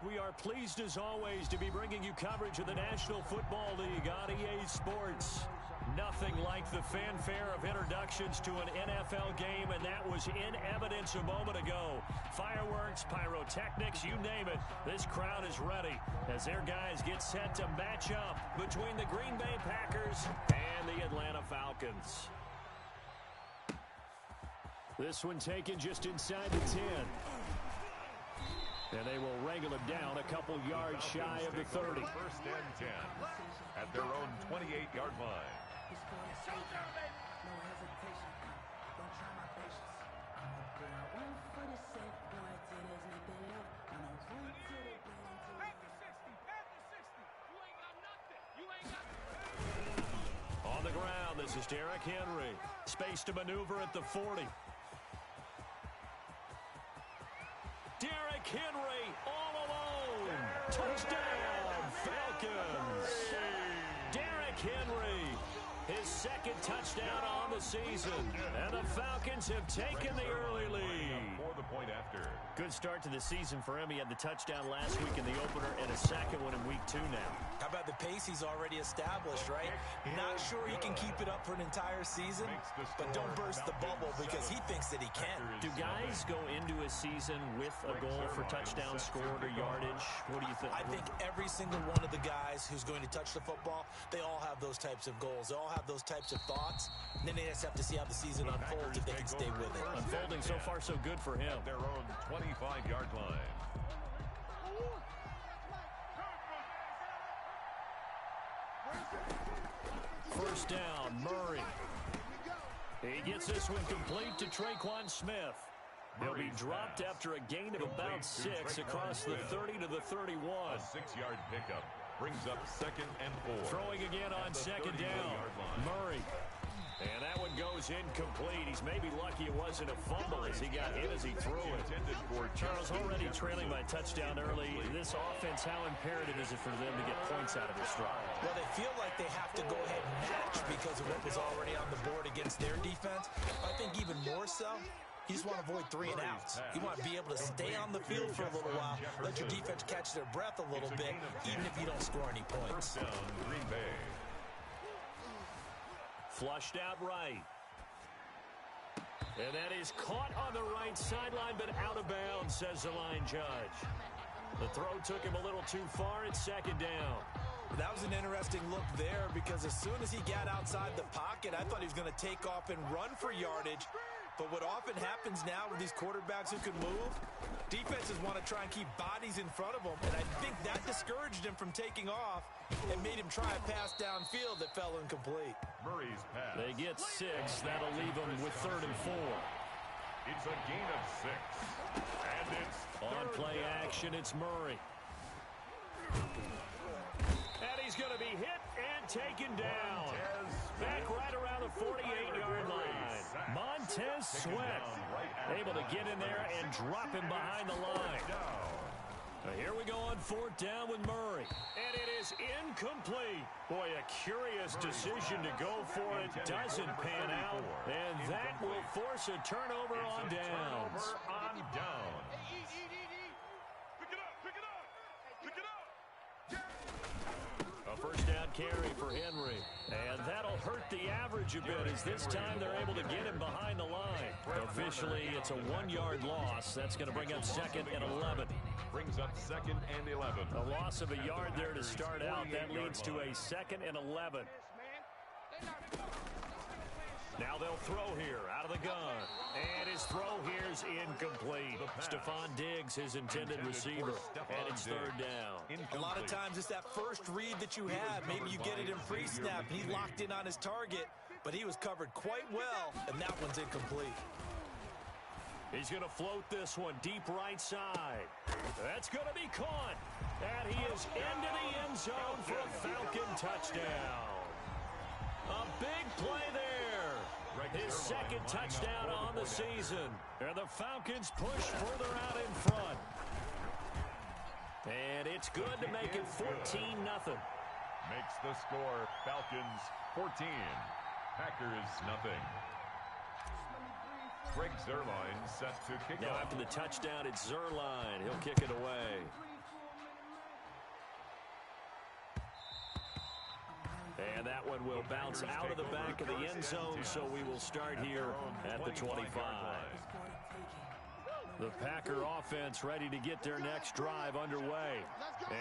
We are pleased as always to be bringing you coverage of the National Football League on EA Sports. Nothing like the fanfare of introductions to an NFL game, and that was in evidence a moment ago. Fireworks, pyrotechnics, you name it. This crowd is ready as their guys get set to match up between the Green Bay Packers and the Atlanta Falcons. This one taken just inside the 10. And they will wrangle him down a couple yards shy of the 30. First and 10 at their own 28-yard line. On the ground, this is Derrick Henry. Space to maneuver at the 40. Derrick Henry all alone. Touchdown, Falcons. Derrick Henry, his second touchdown on the season. And the Falcons have taken the early lead. For the point after. Good start to the season for him. He had the touchdown last week in the opener and a second one in week 2 now. How about the pace he's already established, right? Not sure he can keep it up for an entire season, but don't burst the bubble because he thinks that he can. Do guys go into a season with a goal for touchdown scored or yardage? What do you think? I think every single one of the guys who's going to touch the football, they all have those types of goals. They all have those types of thoughts. And then they just have to see how the season unfolds if they can stay with it. Unfolding so far so good for him. Their own 25-yard line. First down, Murray. He gets this one complete to Traquan Smith. He'll be dropped after a gain of about 6 across the 30 to the 31. A 6-yard pickup brings up 2nd and 4. Throwing again on second down. Murray. And that one goes incomplete. He's maybe lucky it wasn't a fumble as he got hit as he threw it. Charles, already trailing by touchdown early. This offense, how imperative is it for them to get points out of this drive? Well, they feel like they have to go ahead and match because of what was already on the board against their defense. I think even more so, you just want to avoid 3 and outs. You want to be able to stay on the field for a little while, let your defense catch their breath a little bit, even if you don't score any points. Green Bay. Flushed out right. And that is caught on the right sideline, but out of bounds, says the line judge. The throw took him a little too far. It's second down. That was an interesting look there because as soon as he got outside the pocket, I thought he was going to take off and run for yardage. But what often happens now with these quarterbacks who can move, defenses want to try and keep bodies in front of them. And I think that discouraged him from taking off and made him try a pass downfield that fell incomplete. Murray's pass. They get 6. That'll leave them with 3rd and 4. It's a gain of 6. And it's on play action, it's Murray. And he's going to be hit and taken down. Back right around the 48-yard line. Montez Sweat able to get in there and drop him behind the line. Now here we go on 4th down with Murray. And it is incomplete. Boy, a curious decision to go for it. Doesn't pan out. And that will force a turnover on downs. A first down carry for Henry. And that'll hurt the average a bit as this time they're able to get him behind the line. Officially, it's a 1-yard loss. That's going to bring up 2nd and 11. Brings up 2nd and 11. A loss of a yard there to start out. That leads to a 2nd and 11. Now they'll throw here out of the gun. And his throw here's incomplete. Stephon Diggs, his intended receiver. And it's 3rd down. A lot of times it's that first read that you have. Maybe you get it in pre-snap. He's locked in on his target, but he was covered quite well, and that one's incomplete. He's going to float this one deep right side. That's going to be caught. And he is into the end zone for a Falcon touchdown. A big play there. His 2nd touchdown on the season. And the Falcons push further out in front. And it's good to make it 14-0. Makes the score Falcons 14. Packers nothing. Greg Zuerlein set to kick now off. after the touchdown, it's Zuerlein. He'll kick it away. And that one will bounce out of the back of the end zone, so we will start here at the 25. The Packer offense ready to get their next drive underway.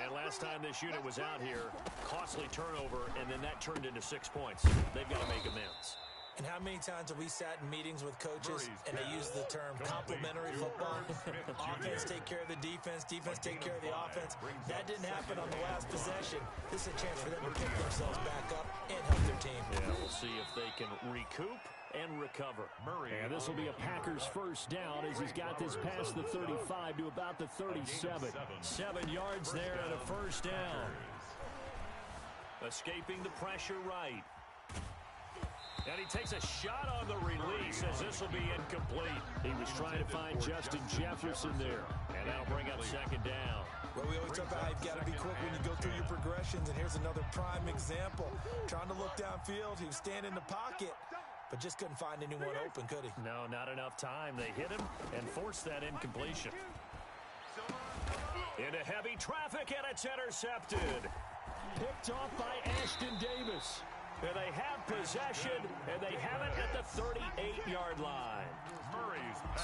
And last time this unit was out here, costly turnover, and then that turned into 6 points. They've got to make amends. And how many times have we sat in meetings with coaches and they use the term complementary football? Offense take care of the defense, defense take care of the offense. That didn't happen on the last possession. This is a chance for them to pick themselves back up and help their team. Yeah, we'll see if they can recoup and recover. And this will be a Packers first down as he's got this past the 35 to about the 37. 7 yards there and a first down. Escaping the pressure right. And he takes a shot on the release as this will be incomplete. He was trying to find Justin Jefferson there. And that'll bring up second down. Well, we always talk about how you've got to be quick when you go through your progressions. And here's another prime example. Trying to look downfield. He was standing in the pocket, but just couldn't find anyone open, could he? No, not enough time. They hit him and forced that incompletion. Into heavy traffic, and it's intercepted. Picked off by Ashton Davis. And they have possession, and they have it at the 38-yard line.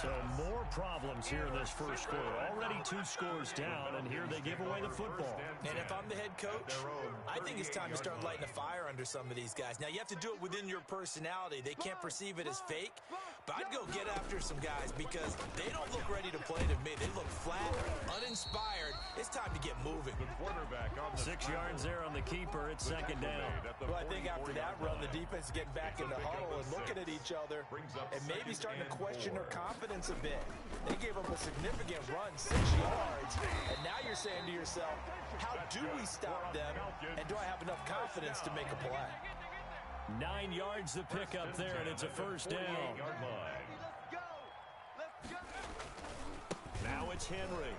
So more problems here in this first quarter. Already 2 scores down, and here they give away the football. And if I'm the head coach, I think it's time to start lighting a fire under some of these guys. Now, you have to do it within your personality. They can't perceive it as fake, but I'd go get after some guys because they don't look ready to play to me. They look flat, uninspired. It's time to get moving. 6 yards there on the keeper. It's second down. Well, I think after that run, the defense is getting back in the huddle and looking at each other and maybe starting to question their confidence a bit. They gave up a significant run, 6 yards, and now you're saying to yourself, how do we stop them, and do I have enough confidence to make a play? 9 yards to pick up there, and it's a first down. Now it's Henry.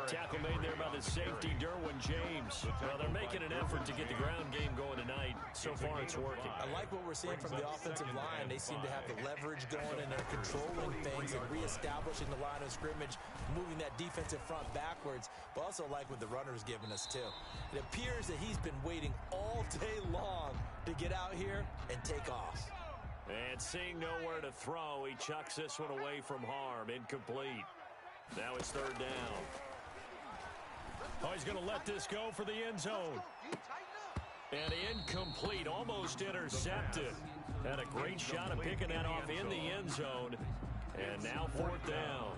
Tackle made there by the safety, Derwin James. Well, they're making an effort to get the ground game going tonight. So far, it's working. I like what we're seeing from the offensive line. They seem to have the leverage going, and they're controlling things and reestablishing the line of scrimmage, moving that defensive front backwards, but also like what the runner's giving us, too. It appears that he's been waiting all day long to get out here and take off. And seeing nowhere to throw, he chucks this one away from harm. Incomplete. Now it's third down. Oh, he's going to let this go for the end zone. And incomplete, almost intercepted. Had a great shot of picking that off in the end zone. And now fourth down.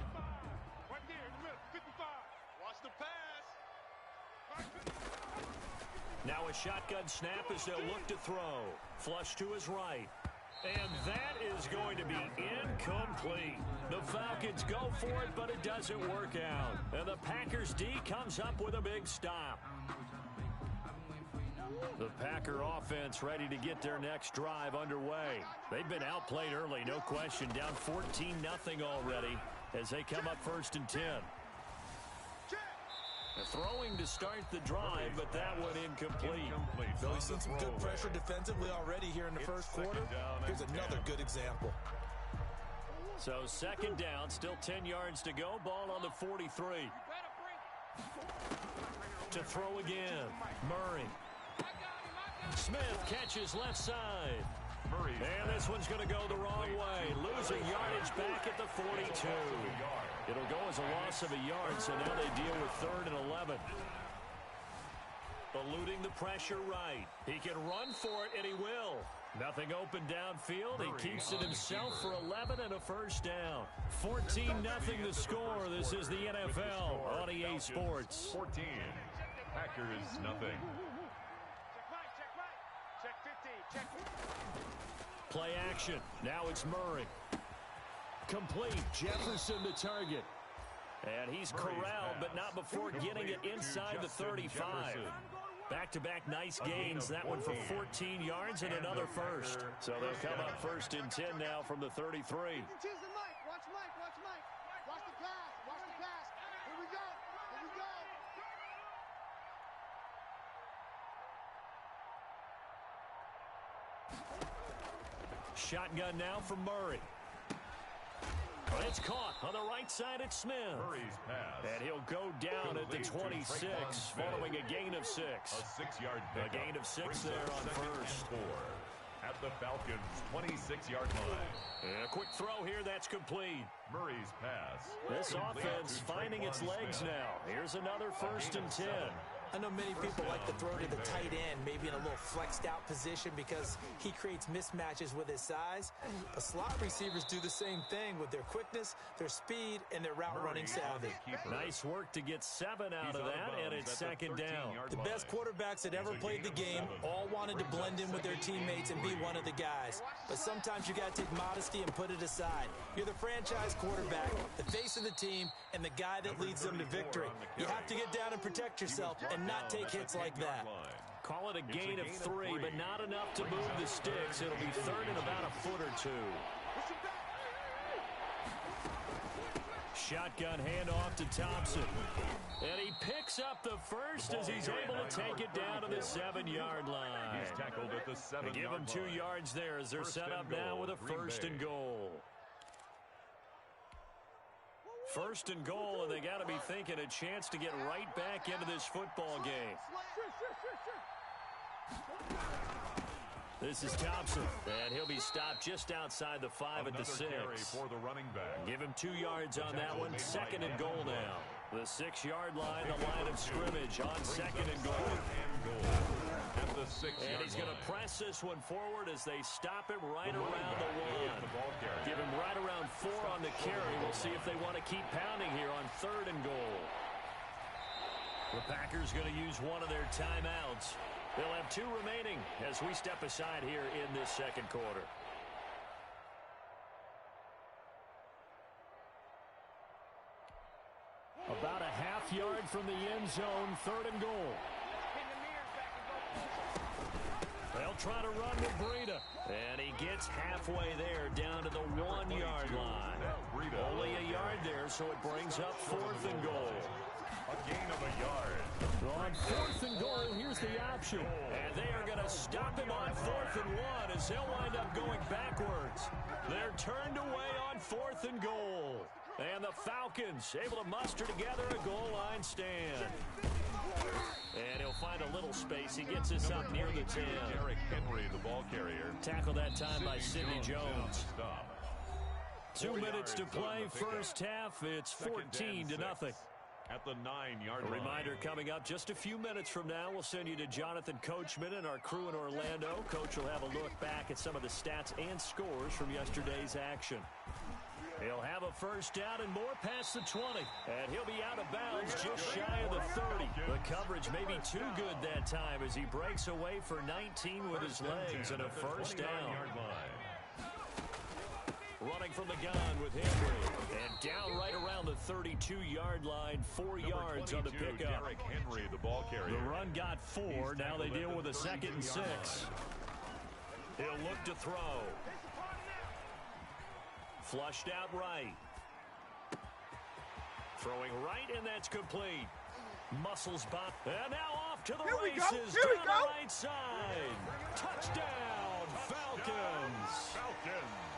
Now a shotgun snap as they'll look to throw. Flush to his right. And that is going to be incomplete. The Falcons go for it, but it doesn't work out. And the Packers D comes up with a big stop. The Packer offense ready to get their next drive underway. They've been outplayed early, no question. Down 14-0 already as they come up first and 10. Throwing to start the drive, but that one incomplete. Though he's seen some good pressure defensively already here in the first quarter. Here's another good example. So second down, still 10 yards to go. Ball on the 43. To throw again, Murray. Smith catches left side. And this one's going to go the wrong way. Losing yardage back at the 42. It'll go as a loss of a yard, so now they deal with 3rd and 11. Eluding the pressure right. He can run for it, and he will. Nothing open downfield. He keeps it himself for 11 and a first down. 14-0 the score. This is the NFL on EA Sports. 14. Packers nothing. Play action. Now it's Murray. Complete. Jefferson the target. And he's corralled, but not before getting it inside the 35. Back-to-back nice gains. That one for 14 yards and another first. So they'll come up first and 10 now from the 33. Shotgun now from Murray. It's caught on the right side at Smith. Murray's pass. And he'll go down at the 26 following a gain of 6. A 6-yard pickup. A gain of 6 there on first. 4 at the Falcons' 26-yard line. And a quick throw here that's complete. Murray's pass. This offense finding its legs now. Here's another 1st and 10. I know many people like to throw to the tight end, maybe in a little flexed out position because he creates mismatches with his size. But slot receivers do the same thing with their quickness, their speed, and their route running savvy. Nice work to get 7 out of that, and it's 2nd down. The best quarterbacks that ever played the game all wanted to blend in with their teammates and be one of the guys. But sometimes you got to take modesty and put it aside. You're the franchise quarterback, the face of the team, and the guy that leads them to victory. You have to get down and protect yourself and not take hits like that. Call it a gain of 3, but not enough to move the sticks. It'll be 3rd and about a foot or 2. Shotgun handoff to Thompson. And he picks up the first as he's able to take it down to the 7-yard line. He's tackled at the 7-yard line. Give him 2 yards there as they're set up now with a 1st and goal. 1st and goal, and they got to be thinking a chance to get right back into this football game. This is Thompson, and he'll be stopped just outside the 5 at the 6. For the running back. Give him 2 yards on that one. 2nd and goal now. The 6-yard line, the line of scrimmage on 2nd and goal. At the 6-yard And he's going to press this one forward as they stop him right around the 1. Give him right around 4 on the carry. We'll see if they want to keep pounding here on 3rd and goal. The Packers going to use one of their timeouts. They'll have 2 remaining as we step aside here in this 2nd quarter. About a half yard from the end zone, 3rd and goal. They'll try to run with Breida. And he gets halfway there down to the 1-yard line. Only a yard there, so it brings up 4th and goal. A gain of a yard. On 4th and goal, here's the option. And they are going to stop him on 4th and 1 as he'll wind up going backwards. They're turned away on 4th and goal. And the Falcons able to muster together a goal line stand. And he'll find a little space. He gets us up near the 10. Derrick Henry, the ball carrier. Tackle that time by Sidney Jones. 2 minutes to play, first half. It's 14-0. At the 9-yard line. A reminder coming up just a few minutes from now. We'll send you to Jonathan Coachman and our crew in Orlando. Coach will have a look back at some of the stats and scores from yesterday's action. He'll have a first down and more past the 20. And he'll be out of bounds just shy of the 30. The coverage may be too good that time as he breaks away for 19 with his legs and a first down. Running from the gun with Henry. And down right around the 32-yard line, 4 yards on the pickup. Derrick Henry, the ball carrier. The run got 4. Now they deal with a 2nd and 6. He'll look to throw. Flushed out right. Throwing right, and that's complete. Muscles bop. And now off to the races. Down the right side. Touchdown, Falcons.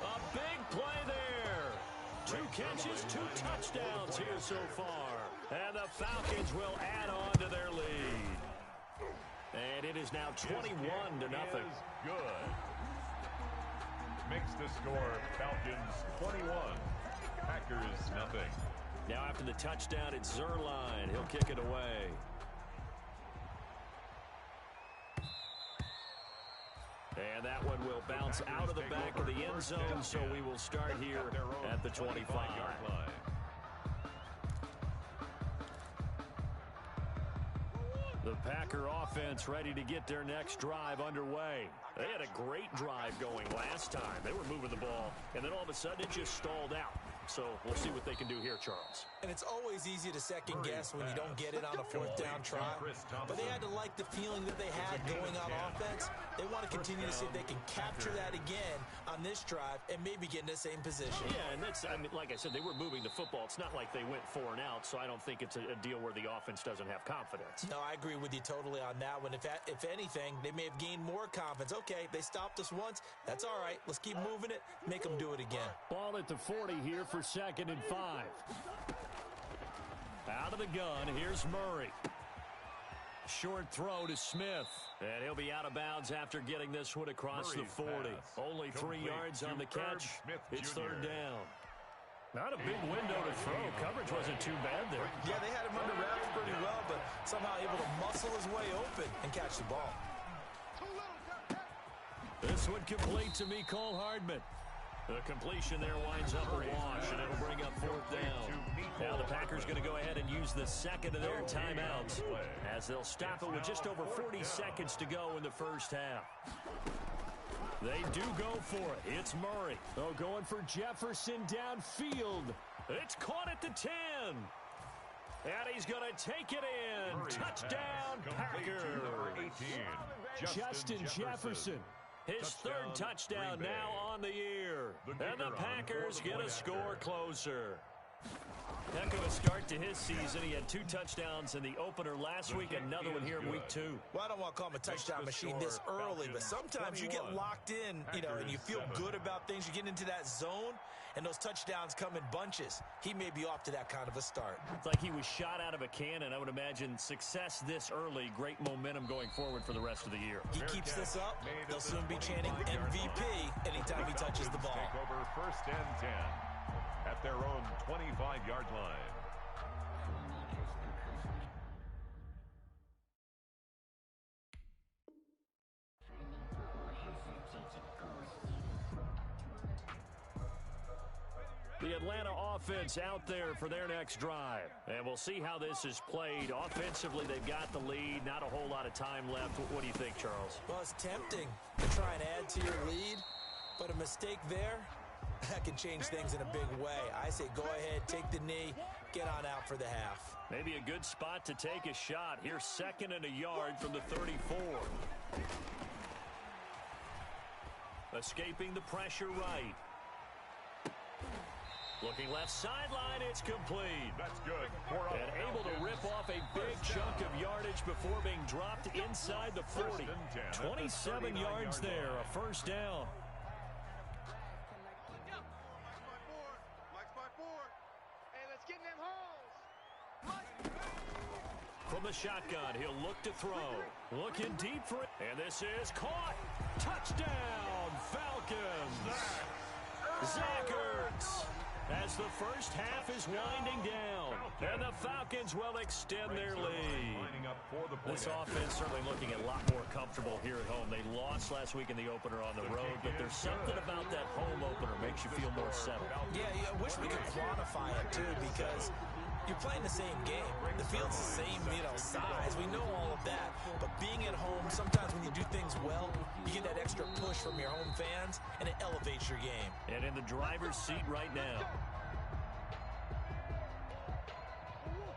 A big play there. 2 catches, 2 touchdowns here so far. And the Falcons will add on to their lead. And it is now 21-0. Good. Makes the score Falcons 21, Packers nothing. Now after the touchdown, it's Zerline. He'll kick it away. And that one will bounce out of the back of the end zone, so we will start here at the 25-yard line. The Packer offense ready to get their next drive underway. They had a great drive going last time. They were moving the ball, and then all of a sudden it just stalled out. So we'll see what they can do here, Charles. And it's always easy to second guess when you don't get it on a 4th down try. But they had to like the feeling that they had going on offense. They want to continue to see if they can capture that again on this drive and maybe get in the same position. Yeah, and that's, I mean, like I said, they were moving the football. It's not like they went 4 and out, so I don't think it's a deal where the offense doesn't have confidence. No, I agree with you totally on that one. If anything, they may have gained more confidence. Okay, they stopped us once. That's all right. Let's keep moving it. Make them do it again. Ball at the 40 here for 2nd and 5. Out of the gun, here's Murray. Short throw to Smith. And he'll be out of bounds after getting this one across the 40. Only 3 yards on the catch. It's 3rd down. Not a big window to throw. Coverage wasn't too bad there. Yeah, they had him under wraps pretty well, but somehow able to muscle his way open and catch the ball. This one complete to Mecole Hardman. The completion there winds up a wash, and it'll bring up 4th down. Now the Packers going to go ahead and use the second of their timeouts as they'll stop it with just over 40 seconds to go in the first half. They do go for it. It's Murray. Oh, going for Jefferson downfield. It's caught at the 10. And he's going to take it in. Touchdown, Packers. Justin Jefferson. His 3rd touchdown now on the year. And the Packers get a score closer. Heck of a start to his season. He had 2 touchdowns in the opener last week, another one here in week 2. Well, I don't want to call him a touchdown machine this early, but sometimes you get locked in, and you feel good about things. You get into that zone, and those touchdowns come in bunches. He may be off to that kind of a start. It's like he was shot out of a cannon. I would imagine success this early, great momentum going forward for the rest of the year. He keeps this up, they'll soon be chanting MVP anytime he touches the ball. Take over 1st and 10 at their own 25-yard line. The Atlanta offense out there for their next drive. And we'll see how this is played. Offensively, they've got the lead. Not a whole lot of time left. What do you think, Charles? Well, it's tempting to try and add to your lead, but a mistake there, that can change things in a big way. I say go ahead, take the knee, get on out for the half. Maybe a good spot to take a shot. Here's 2nd and a yard from the 34. Escaping the pressure right. Looking left sideline, it's complete. That's good. And able to rip off a big chunk of yardage before being dropped inside the 40. 27 yards there, a 1st down. From the shotgun, he'll look to throw. Looking deep for it. And this is caught. Touchdown, Falcons. Zach Ertz. As the first half is winding down. And the Falcons will extend their lead. This offense certainly looking a lot more comfortable here at home. They lost last week in the opener on the road, but there's something about that home opener makes you feel more settled. Yeah, I wish we could quantify it, too, because you're playing the same game. The field's the same, size. We know all of that. But being at home, sometimes when you do things well, you get that extra push from your home fans, and it elevates your game. And in the driver's seat right now.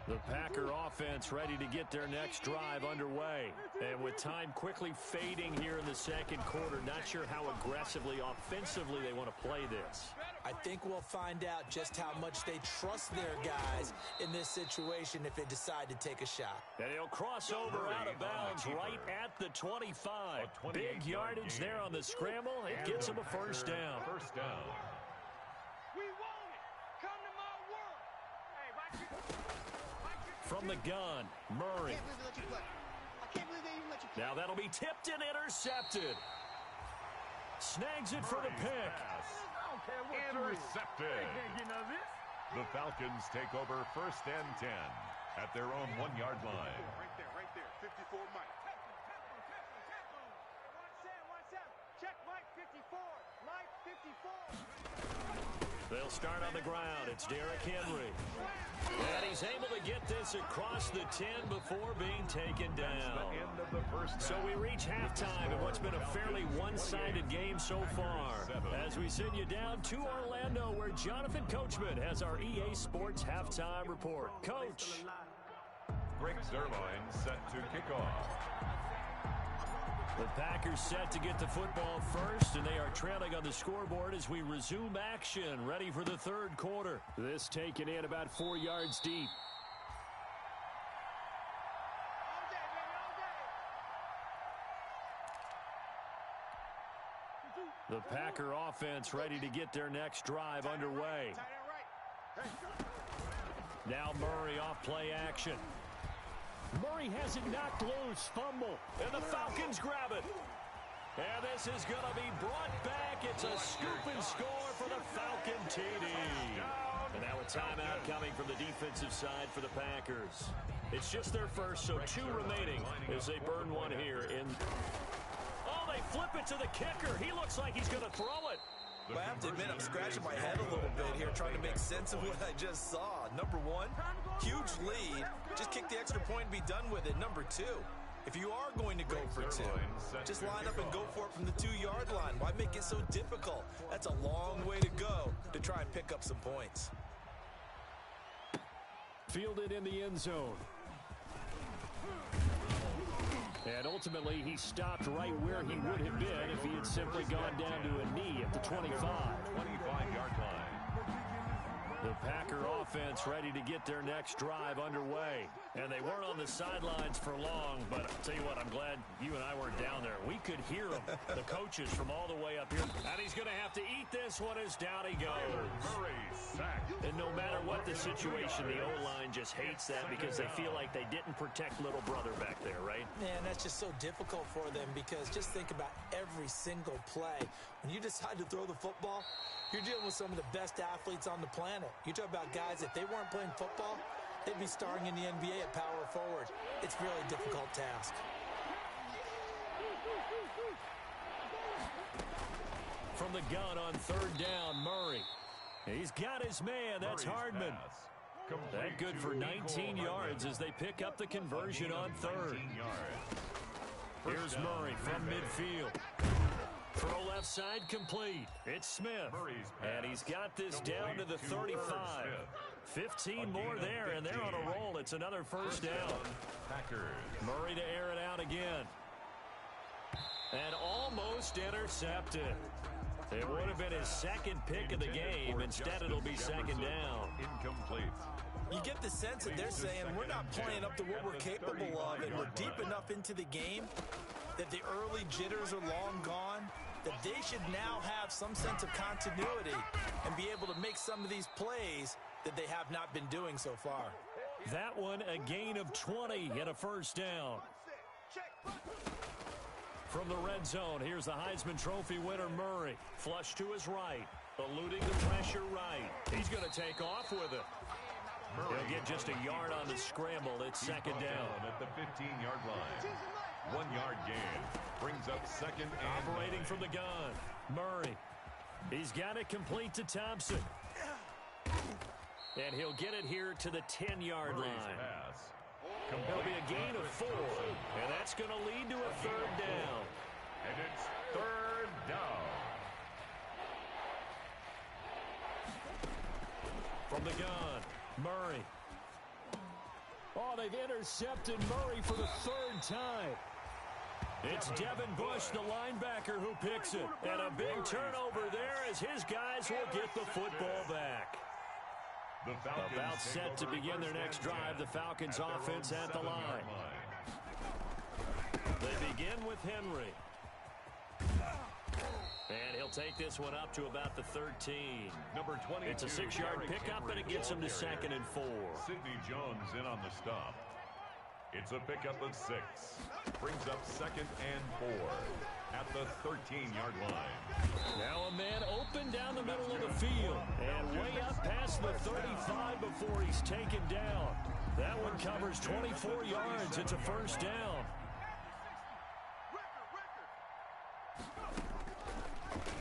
The Packer offense ready to get their next drive underway. And with time quickly fading here in the 2nd quarter, not sure how aggressively, offensively they want to play this. I think we'll find out just how much they trust their guys in this situation if they decide to take a shot. And he'll cross over out of bounds right at the 25. Big yardage there on the scramble. It gets him a 1st down. First down. From the gun, Murray. Now that'll be tipped and intercepted. Snags it for the pick. Intercepted. The Falcons take over 1st and 10 at their own 1-yard line. Right there, 54 Mike. Check Mike 54. Mike 54. They'll start on the ground. It's Derrick Henry. And he's able to get this across the 10 before being taken down. So we reach halftime in what's been a fairly one-sided game so far. As we send you down to Orlando, where Jonathan Coachman has our EA Sports halftime report. Coach. Greg Zerline set to kick off. The Packers set to get the football first, and they are trailing on the scoreboard as we resume action, ready for the 3rd quarter. This taken in about 4 yards deep. The Packer offense ready to get their next drive underway. Now Murray off play action. Murray has it knocked loose. Fumble. And the Falcons grab it. And this is going to be brought back. It's a scoop and score for the Falcon TD. And now a timeout coming from the defensive side for the Packers. It's just their first, so 2 remaining as they burn one here. Oh, they flip it to the kicker. He looks like he's going to throw it. Well, I have to admit, I'm scratching my head a little bit here trying to make sense of what I just saw. Number 1, huge lead. Just kick the extra point and be done with it. Number 2, if you are going to go for 2, just line up and go for it from the 2-yard line. Why make it so difficult? That's a long way to go to try and pick up some points. Fielded in the end zone. And ultimately, he stopped right where he would have been if he had simply gone down to a knee at the 25. 25-yard line. The Packer offense ready to get their next drive underway. And they weren't on the sidelines for long, but I'll tell you what, I'm glad you and I weren't down there. We could hear them, the coaches from all the way up here. And he's going to have to eat this one as down he goes. And no matter what the situation, the O-line just hates that because they feel like they didn't protect little brother back there, right? Man, that's just so difficult for them because just think about every single play. When you decide to throw the football, you're dealing with some of the best athletes on the planet. You talk about guys, if they weren't playing football, they'd be starring in the NBA at power forward. It's a really difficult task. From the gun on 3rd down, Murray. He's got his man. That's Hardman. That good for 19 yards as they pick up the conversion on 3rd. Here's Murray from midfield. Throw left side complete. It's Smith. And he's got this down to the 35. 15 more there, and they're on a roll. It's another first down. Murray to air it out again. And almost intercepted. It would have been his second pick of the game. Instead, it'll be 2nd down. Incomplete. You get the sense that they're saying we're not playing up to what we're capable of, and we're deep enough into the game that the early jitters are long gone, that they should now have some sense of continuity and be able to make some of these plays that they have not been doing so far. That one, a gain of 20 and a first down. From the red zone, here's the Heisman Trophy winner, Murray. Flush to his right, eluding the pressure right. He's going to take off with it. He'll get just a yard on the scramble. It's 2nd down. At the 15-yard line. 1-yard gain. Brings up 2nd and operating from the gun. Murray. He's got it complete to Thompson. And he'll get it here to the 10-yard line. It'll be a gain of 4. And that's going to lead to a 3rd down. And it's 3rd down. From the gun, Murray. Oh, they've intercepted Murray for the 3rd time. It's Devin Bush, the linebacker, who picks it. And a big turnover there as his guys will get the football back. About set to begin their next drive, the Falcons offense at the line. They begin with Henry. And he'll take this one up to about the 13. Number 20. It's a 6-yard pickup, and it gets him to 2nd and 4. Sidney Jones in on the stop. It's a pickup of 6. Brings up 2nd and 4 at the 13-yard line. Now a man open down the middle of the field and way up past the 35 before he's taken down. That one covers 24 yards. It's a first down.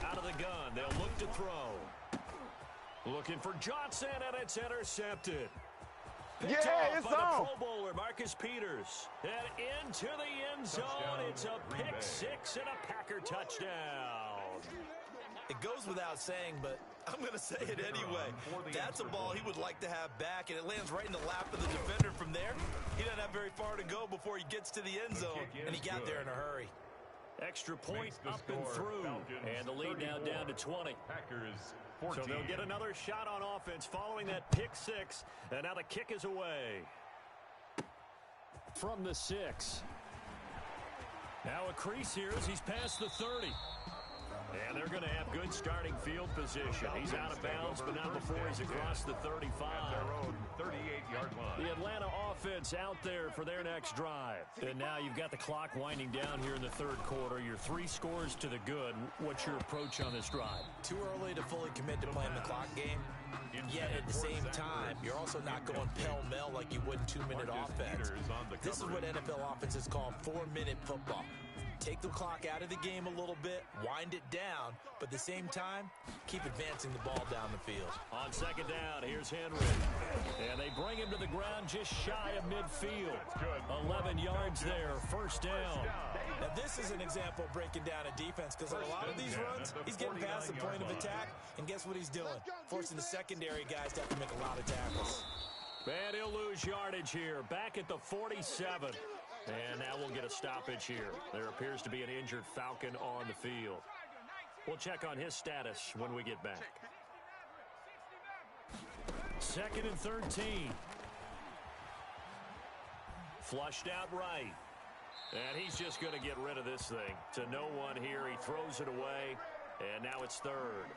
Out of the gun, they'll look to throw. Looking for Johnson, and it's intercepted. Picked off by the Pro Bowler, Marcus Peters. And into the end zone, it's a pick 6 and a Packer touchdown. It goes without saying, but I'm going to say it anyway. That's a ball he would like to have back, and it lands right in the lap of the defender from there. He doesn't have very far to go before he gets to the end zone, and he got there in a hurry. Extra point up and through, and the lead now down to 20. Packers 14. So they'll get another shot on offense following that pick 6, and now the kick is away. From the 6. Now a crease here as he's past the 30. And they're going to have good starting field position. He's out of bounds, but not before he's across the 35. At their own 38-yard line. The Atlanta offense out there for their next drive. And now you've got the clock winding down here in the third quarter. You're 3 scores to the good. What's your approach on this drive? Too early to fully commit to playing the clock game. Yet at the same time, you're also not going pell-mell like you would in 2-minute offense. This is what NFL offenses call 4-minute football. Take the clock out of the game a little bit, wind it down, but at the same time, keep advancing the ball down the field. On second down, here's Henry. And they bring him to the ground just shy of midfield. 11 yards there, first down. Now, this is an example of breaking down a defense because on a lot of these runs, he's getting past the point of attack, and guess what he's doing? Forcing the secondary guys to have to make a lot of tackles. And he'll lose yardage here, back at the 47. And now we'll get a stoppage here. There appears to be an injured Falcon on the field. We'll check on his status when we get back. 2nd and 13. Flushed out right. And he's just going to get rid of this thing. To no one here. He throws it away. And now it's 3rd.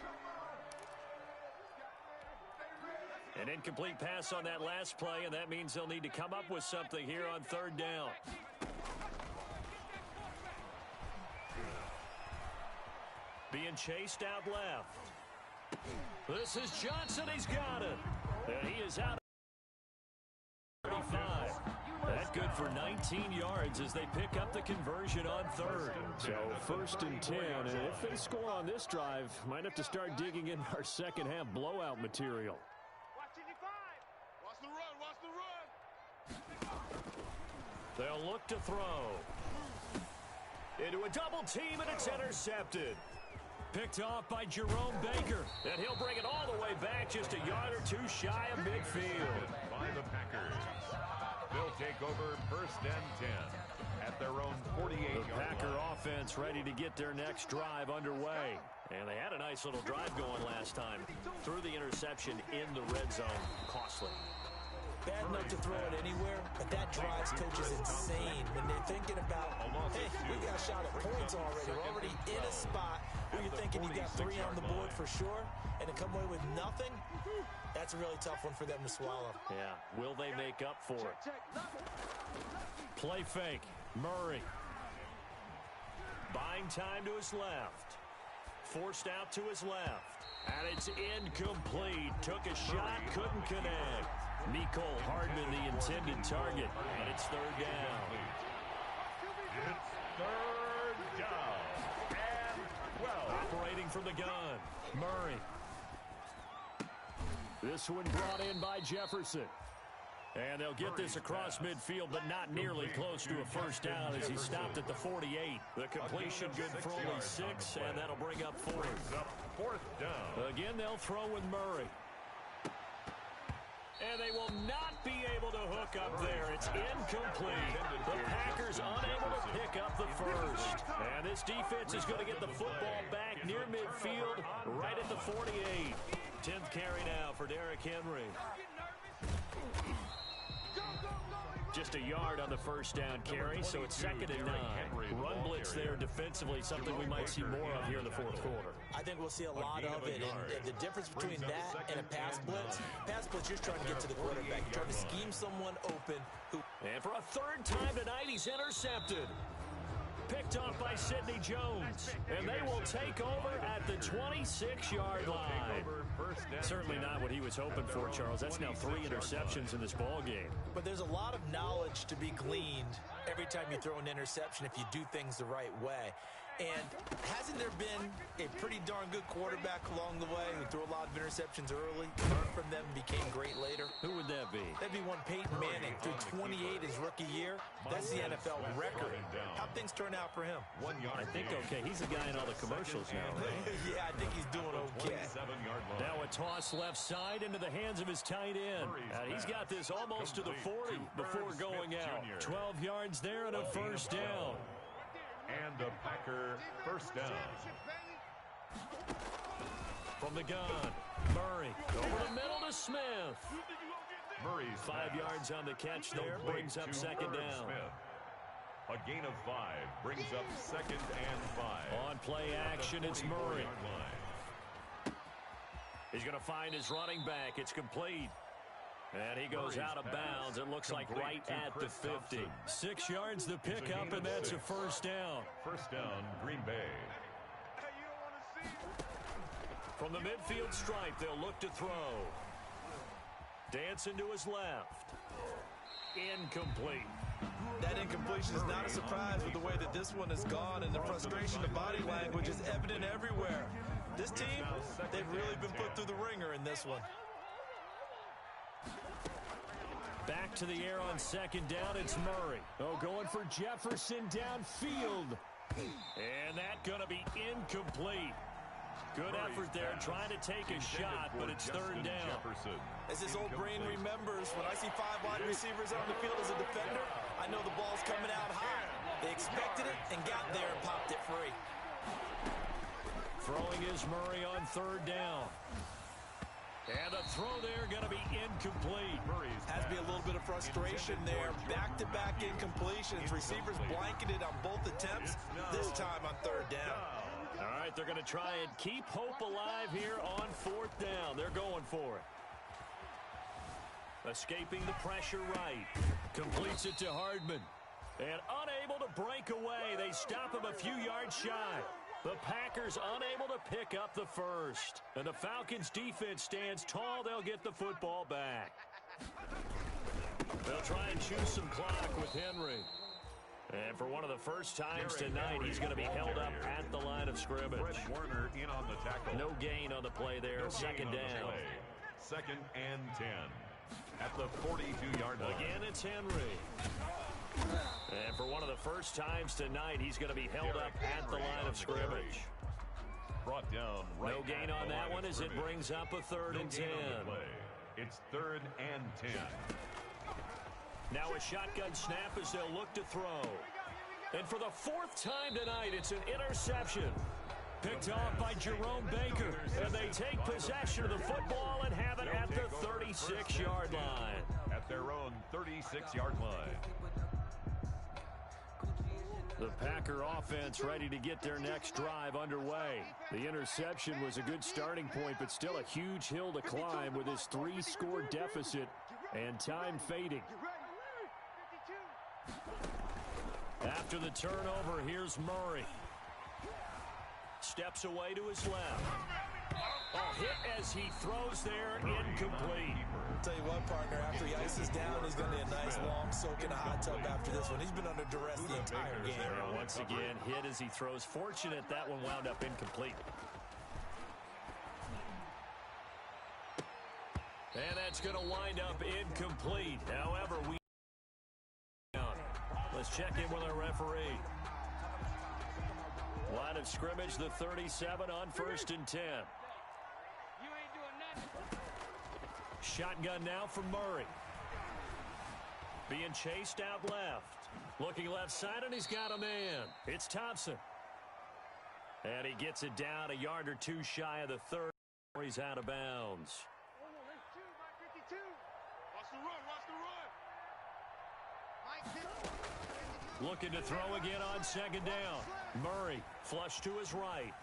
An incomplete pass on that last play, and that means they'll need to come up with something here on 3rd down. Being chased out left. This is Johnson. He's got it. And he is out. 35. That good for 19 yards as they pick up the conversion on 3rd. So 1st and 10, and if they score on this drive, might have to start digging in our second half blowout material. They'll look to throw. Into a double team, and it's intercepted. Picked off by Jerome Baker. And he'll bring it all the way back just a yard or 2 shy of midfield. By the Packers. They'll take over 1st and 10 at their own 48-yard line. The Packer offense ready to get their next drive underway. And they had a nice little drive going last time. Threw the interception in the red zone. Costly. Bad enough to throw it anywhere, but that drives coaches insane when they're thinking about, hey, we got a shot at points already. We're already in a spot where you're thinking you got 3 on the board for sure, and to come away with nothing, that's a really tough one for them to swallow. Yeah, will they make up for it? Play fake, Murray. Buying time to his left. Forced out to his left. And it's incomplete. Took a shot, couldn't connect. Mecole Hardman, the intended target. And it's 3rd down. It's 3rd down. And 12. Operating from the gun, Murray. This one brought in by Jefferson. And they'll get this across midfield, but not nearly close to a first down as he stopped at the 48. The completion good for only 6, and that'll bring up 4th. 4th down. Again, they'll throw with Murray. And they will not be able to hook up there. It's incomplete. The Packers unable to pick up the first. And this defense is going to get the football back near midfield, right at the 48. 10th carry now for Derrick Henry. Just a yard on the first down carry, so it's 2nd and 9. Run blitz there defensively, something we might see more of here in the 4th quarter. I think we'll see a lot of it, and the difference between that and a pass blitz, you're just trying to get to the quarterback. You're trying to scheme someone open. And for a 3rd time tonight, he's intercepted. Picked off by Sidney Jones. And they will take over at the 26-yard line. Certainly not what he was hoping for, Charles. That's now 3 interceptions in this ball game. But there's a lot of knowledge to be gleaned every time you throw an interception if you do things the right way. And hasn't there been a pretty darn good quarterback along the way who threw a lot of interceptions early, learned from them, and became great later? Who would that be? That'd be one Peyton Manning, threw 28 his rookie year. That's the NFL record. How'd things turn out for him? I think okay. He's the guy in all the commercials now, right? Yeah, I think he's doing okay. Now a toss left side into the hands of his tight end. And he's got this almost to the 40 before going out. 12 yards there and a first down. And a Packer first down. From the gun, Murray over the middle to Smith. Murray's 5 yards on the catch there, brings up 2nd down. A gain of 5 brings up 2nd and 5. On play action, it's Murray. He's going to find his running back. It's complete. And he goes out of bounds. It looks like right at the 50. 6 yards the pickup, and that's a first down. First down, Green Bay. From the midfield stripe, they'll look to throw. Dancing to his left. Incomplete. That incompletion is not a surprise with the way that this one has gone, and the frustration of body language is evident everywhere. This team, they've really been put through the ringer in this one. Back to the air on 2nd down, it's Murray. Oh, going for Jefferson downfield. And that's going to be incomplete. Good effort there, trying to take a shot, but it's 3rd down. As his old brain remembers, when I see 5 wide receivers on the field as a defender, I know the ball's coming out high. They expected it and got there and popped it free. Throwing is Murray on 3rd down. And the throw there going to be incomplete. Has to be a little bit of frustration there. Back-to-back incompletions. Receivers blanketed on both attempts, this time on 3rd down. All right, they're going to try and keep hope alive here on 4th down. They're going for it. Escaping the pressure right. Completes it to Hardman. And unable to break away. They stop him a few yards shy. The Packers unable to pick up the first. And the Falcons defense stands tall. They'll get the football back. They'll try and choose some clock with Henry. And for one of the first times tonight, he's going to be held up at the line of scrimmage. Warner in on the tackle. No gain on the play there. 2nd down. 2nd and 10. At the 42-yard line. Again, it's Henry. And for one of the first times tonight, he's going to be held up at the line of scrimmage. Brought down right. No gain on that one as it brings up a 3rd and 10. It's 3rd and 10. Now a shotgun snap as they'll look to throw. And for the 4th time tonight, it's an interception. Picked off by Jerome Baker. And they take possession of the football and have it at the 36-yard line. At their own 36-yard line. The Packer offense ready to get their next drive underway. The interception was a good starting point, but still a huge hill to climb with his 3-score deficit and time fading. After the turnover, here's Murray. Steps away to his left. Oh, hit as he throws there, incomplete. I'll tell you what, partner, after he ices down, he's going to need a nice long soak in a hot tub after this one. He's been under duress the entire game. And once again, hit as he throws. Fortunate that one wound up incomplete. And that's going to wind up incomplete. However, let's check in with our referee. Line of scrimmage, the 37 on 1st and 10. Shotgun now from Murray. Being chased out left. Looking left side, and he's got a man. It's Thompson. And he gets it down a yard or 2 shy of the 3rd. He's out of bounds. Looking to throw again on 2nd down. Murray flush to his right.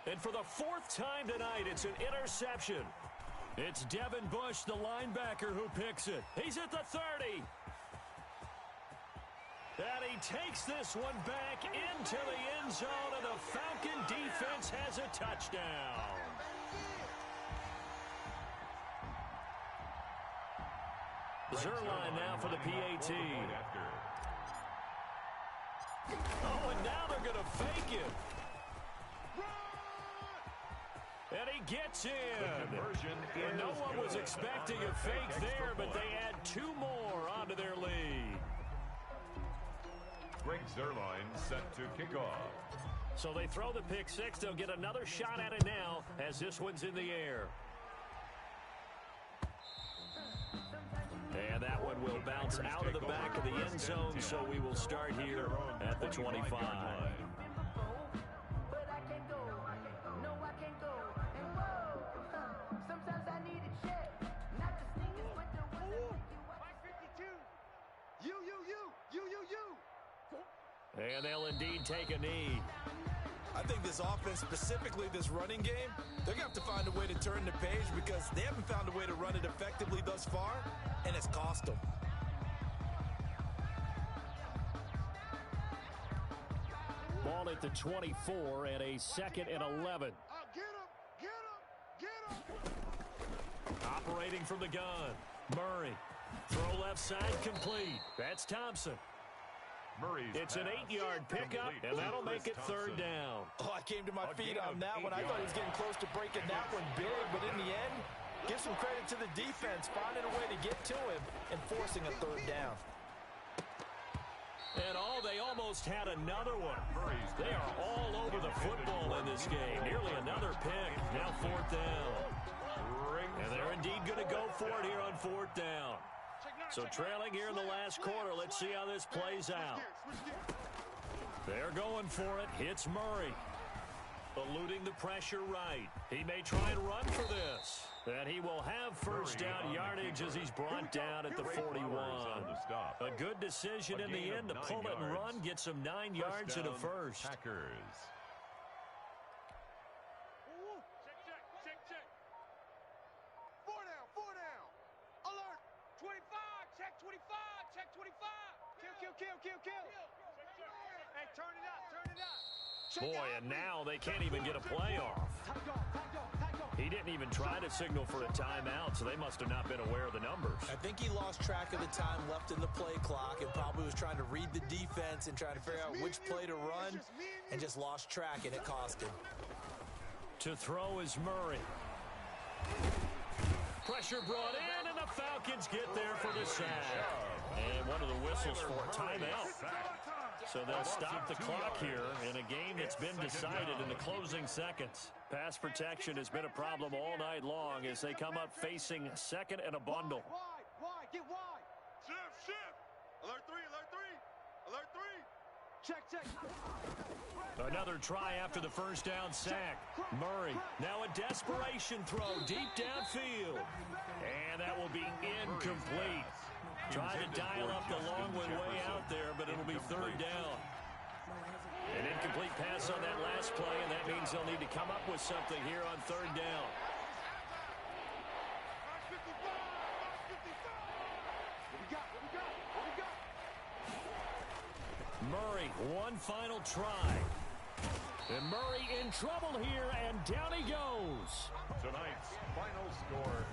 And for the 4th time tonight, it's an interception. It's Devin Bush, the linebacker, who picks it. He's at the 30. And he takes this one back into the end zone, and the Falcon defense has a touchdown. Zerline now for the PAT. Oh, and now they're going to fake it. And he gets in. And no one was expecting a fake there, but they add 2 more onto their lead. Greg Zerline set to kick off. So they throw the pick 6. They'll get another shot at it now as this one's in the air. And that one will bounce out of the back of the end zone, so we will start here at the 25. You. And they'll indeed take a knee. I think this offense, specifically this running game, they're going to have to find a way to turn the page because they haven't found a way to run it effectively thus far, and it's cost them. Ball at the 24 and a 2nd and 11. Get him. Operating from the gun. Murray. Throw left side complete. That's Thompson. It's an 8-yard pickup, and that'll make it 3rd down. Oh, I came to my feet on that one. I thought he was getting close to breaking that one big, but in the end, give some credit to the defense, finding a way to get to him and forcing a 3rd down. And they almost had another one. They are all over the football in this game. Nearly another pick. Now 4th down. And they're indeed going to go for it here on 4th down. So trailing here in the last quarter, let's see how this plays out. They're going for it. Hits Murray. Eluding the pressure right. He may try and run for this. And he will have 1st down yardage as he's brought down at the 41. A good decision in the end to pull it and run. Get some 9 yards and a 1st. Packers. Check. 4 down. Alert. 25. Check 25. Check 25. Kill. Hey, turn it up. Boy, and now they can't even get a play off. He didn't even try to signal for a timeout, so they must have not been aware of the numbers. I think he lost track of the time left in the play clock and probably was trying to read the defense and trying to figure out which play to run and just lost track, and it cost him. To throw is Murray. Pressure brought in, and the Falcons get there for the sack. And one of the whistles for a timeout. So they'll stop the clock here in a game that's been decided in the closing seconds. Pass protection has been a problem all night long as they come up facing 2nd and a bundle. Wide. Get wide. Shift. Alert 3. Check. Another try after the 1st down sack. Murray, now a desperation throw deep downfield. And that will be incomplete. Try to dial up the long one way out there, but it'll be 3rd down. An incomplete pass on that last play, and that means they'll need to come up with something here on 3rd down. Murray, one final try. And Murray in trouble here, and down he goes. Tonight's final score.